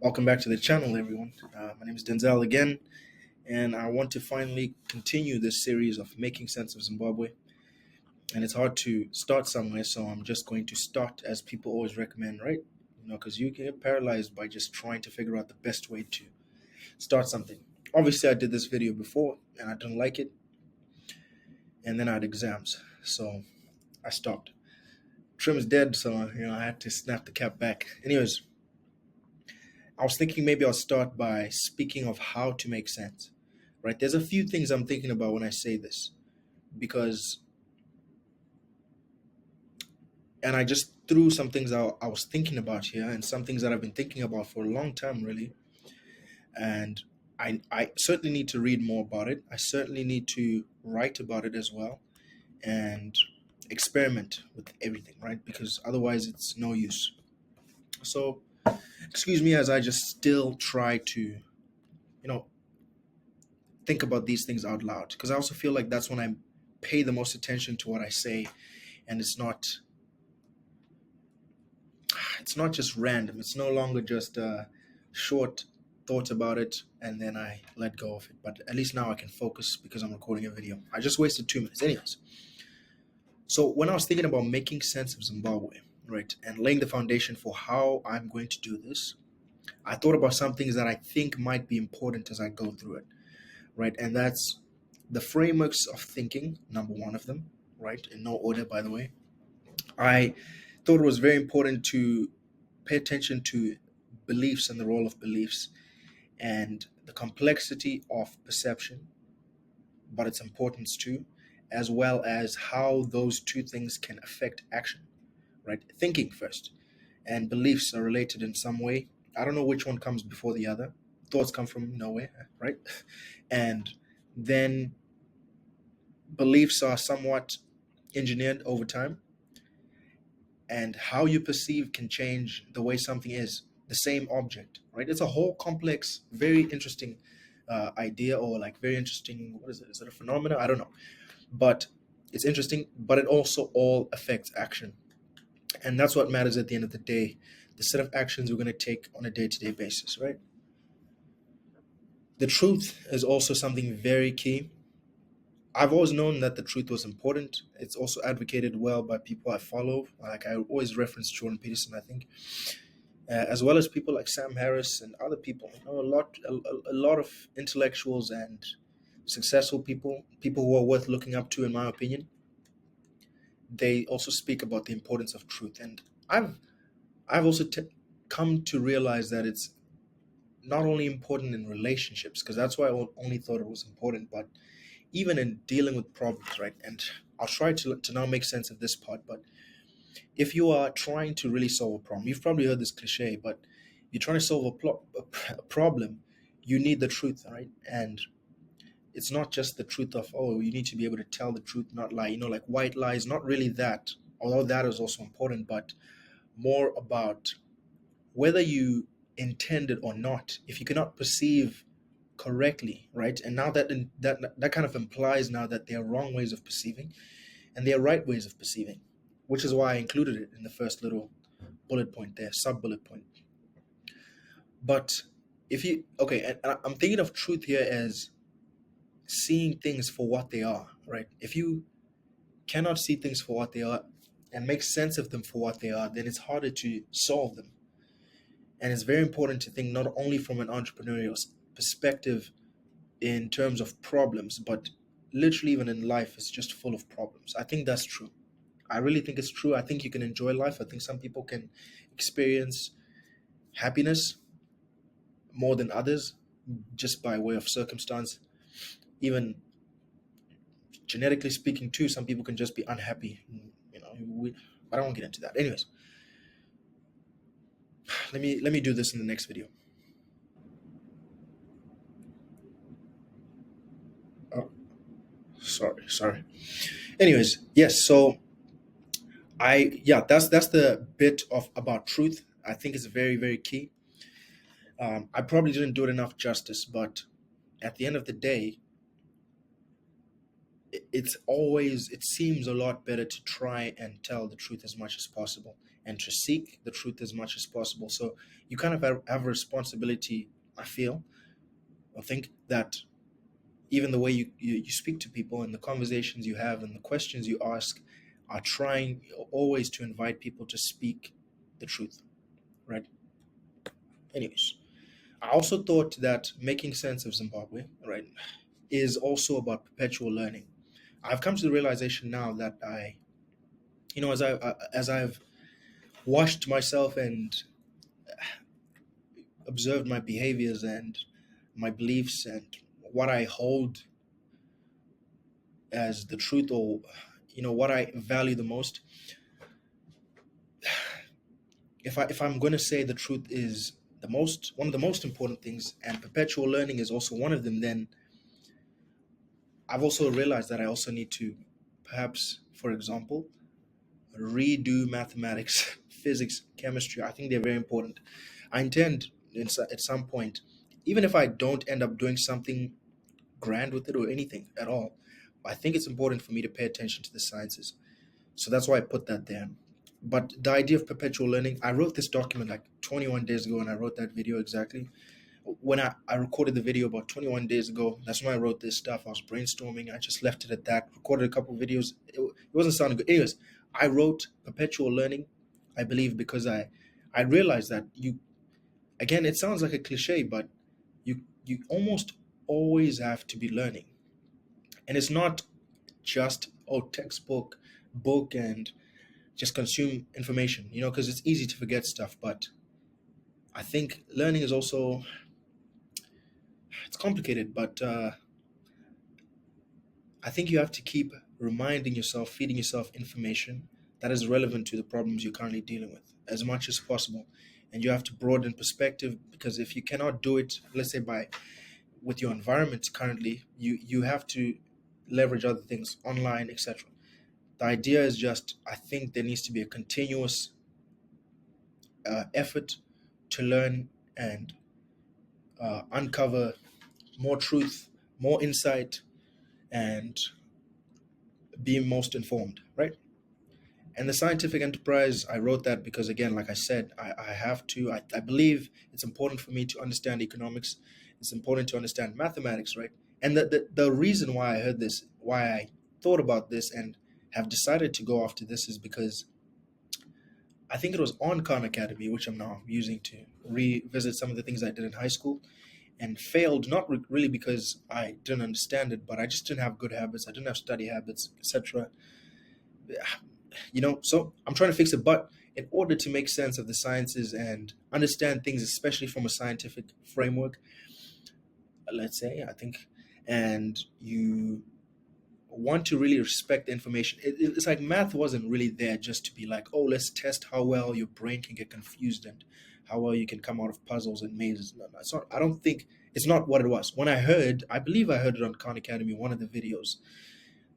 Welcome back to the channel, everyone. My name is Denzel again, and I want to finally continue this series of making sense of Zimbabwe. And it's hard to start somewhere, so I'm just going to start as people always recommend, right? Because you get paralyzed by just trying to figure out the best way to start something. Obviously, I did this video before, and I didn't like it, and then I had exams, so I stopped. Trim's dead, so I had to snap the cap back. Anyways, I was thinking maybe I'll start by speaking of how to make sense, right? There's a few things I'm thinking about when I say this because, and I just threw some things I was thinking about here and some things that I've been thinking about for a long time, really. And I certainly need to read more about it. I certainly need to write about it as well and experiment with everything, right? Because otherwise it's no use. So, excuse me as I just still try to, think about these things out loud because I also feel like that's when I pay the most attention to what I say, and it's not just random. It's no longer just a short thought about it and then I let go of it. But at least now I can focus because I'm recording a video. I just wasted 2 minutes, anyways. So when I was thinking about making sense of Zimbabwe, right, and laying the foundation for how I'm going to do this, I thought about some things that I think might be important as I go through it, right? And that's the frameworks of thinking, number one of them, right? In no order, by the way. I thought it was very important to pay attention to beliefs and the role of beliefs and the complexity of perception, but its importance too, as well as how those two things can affect action, right? Thinking first and beliefs are related in some way. I don't know which one comes before the other. Thoughts come from nowhere, right? And then beliefs are somewhat engineered over time, and how you perceive can change the way something is the same object, right? It's a whole complex, very interesting idea, or like very interesting, what is it, is it a phenomena, I don't know, but it's interesting, but it also all affects action, and that's what matters at the end of the day, the set of actions we're going to take on a day-to-day basis, right? The truth is also something very key. I've always known that the truth was important. It's also advocated well by people I follow. Like I always reference Jordan Peterson, I think, as well as people like Sam Harris and other people. A lot of intellectuals and successful people, people who are worth looking up to, in my opinion. They also speak about the importance of truth, and I've I've also come to realize that it's not only important in relationships, because that's why I only thought it was important, but even in dealing with problems, right? And I'll try to now make sense of this part. But if you are trying to really solve a problem, you've probably heard this cliche, but you're trying to solve a problem, you need the truth, right? And it's not just the truth of, oh, you need to be able to tell the truth, not lie, like white lies, not really that, although that is also important, but more about whether you intend it or not. If you cannot perceive correctly, right? And now that kind of implies now that there are wrong ways of perceiving and there are right ways of perceiving, which is why I included it in the first little bullet point there, sub bullet point. But if you okay, and I'm thinking of truth here as seeing things for what they are, right? If you cannot see things for what they are and make sense of them for what they are, then it's harder to solve them. And it's very important to think not only from an entrepreneurial perspective in terms of problems, but literally even in life, it's just full of problems. I think that's true. I really think it's true. I think you can enjoy life. I think some people can experience happiness more than others just by way of circumstance. Even genetically speaking, too, some people can just be unhappy. I don't want to get into that. Anyways, let me do this in the next video. Oh, sorry. Anyways, yes. So that's the bit of about truth. I think it's very very key. I probably didn't do it enough justice, but at the end of the day, it seems a lot better to try and tell the truth as much as possible and to seek the truth as much as possible. So you kind of have a responsibility, I feel. I think that even the way you speak to people and the conversations you have and the questions you ask are trying always to invite people to speak the truth, right? Anyways, I also thought that making sense of Zimbabwe, right, is also about perpetual learning. I've come to the realization now that as I've watched myself and observed my behaviors and my beliefs and what I hold as the truth, or what I value the most, if I'm going to say the truth is the most one of the most important things, and perpetual learning is also one of them, then I've also realized that I also need to, perhaps, for example, redo mathematics, physics, chemistry. I think they're very important. I intend at some point, even if I don't end up doing something grand with it or anything at all, I think it's important for me to pay attention to the sciences. So that's why I put that there. But the idea of perpetual learning, I wrote this document like 21 days ago, and I wrote that video exactly. When I recorded the video about 21 days ago, that's when I wrote this stuff. I was brainstorming. I just left it at that. Recorded a couple videos. It wasn't sounding good. Anyways, I wrote perpetual learning, I believe, because I realized that again, it sounds like a cliche, but you almost always have to be learning. And it's not just, oh, textbook, book, and just consume information, because it's easy to forget stuff. But I think learning is also, it's complicated, but I think you have to keep reminding yourself, feeding yourself information that is relevant to the problems you're currently dealing with as much as possible. And you have to broaden perspective, because if you cannot do it, let's say by with your environment currently, you have to leverage other things online, etc. The idea is just, I think there needs to be a continuous effort to learn and uncover more truth, more insight, and be most informed, right? And the scientific enterprise, I wrote that because, again, like I said, I have to, I believe it's important for me to understand economics. It's important to understand mathematics, right? And the reason why I heard this, why I thought about this and have decided to go after this is because I think it was on Khan Academy, which I'm now using to revisit some of the things I did in high school and failed, not really because I didn't understand it, but I just didn't have good habits. I didn't have study habits, etc. So I'm trying to fix it. But in order to make sense of the sciences and understand things, especially from a scientific framework, let's say, I think, and you want to really respect the information. It's like math wasn't really there just to be like, oh, let's test how well your brain can get confused and how well you can come out of puzzles and mazes. No, it's not. I don't think it's not what it was. When I believe I heard it on Khan Academy, one of the videos,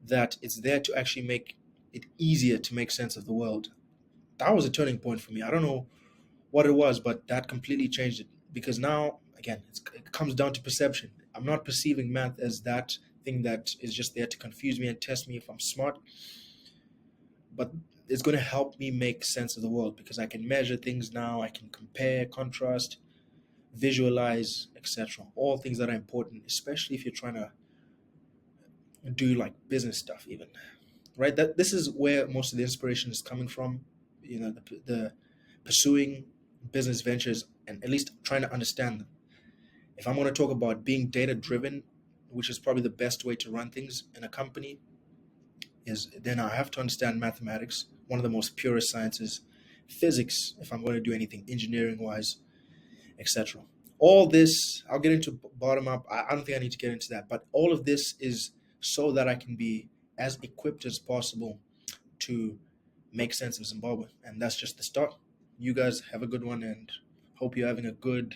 that it's there to actually make it easier to make sense of the world. That was a turning point for me. I don't know what it was, but that completely changed it, because now, again, it comes down to perception. I'm not perceiving math as that thing that is just there to confuse me and test me if I'm smart, but it's going to help me make sense of the world, because I can measure things now. I can compare, contrast, visualize, etc. All things that are important, especially if you're trying to do like business stuff, even, right? That this is where most of the inspiration is coming from. The pursuing business ventures and at least trying to understand them. If I'm going to talk about being data driven, which is probably the best way to run things in a company, is then I have to understand mathematics, one of the most purest sciences, physics, if I'm going to do anything engineering wise, etc. All this, I'll get into bottom up. I don't think I need to get into that, but all of this is so that I can be as equipped as possible to make sense of Zimbabwe. And that's just the start. You guys have a good one, and hope you're having a good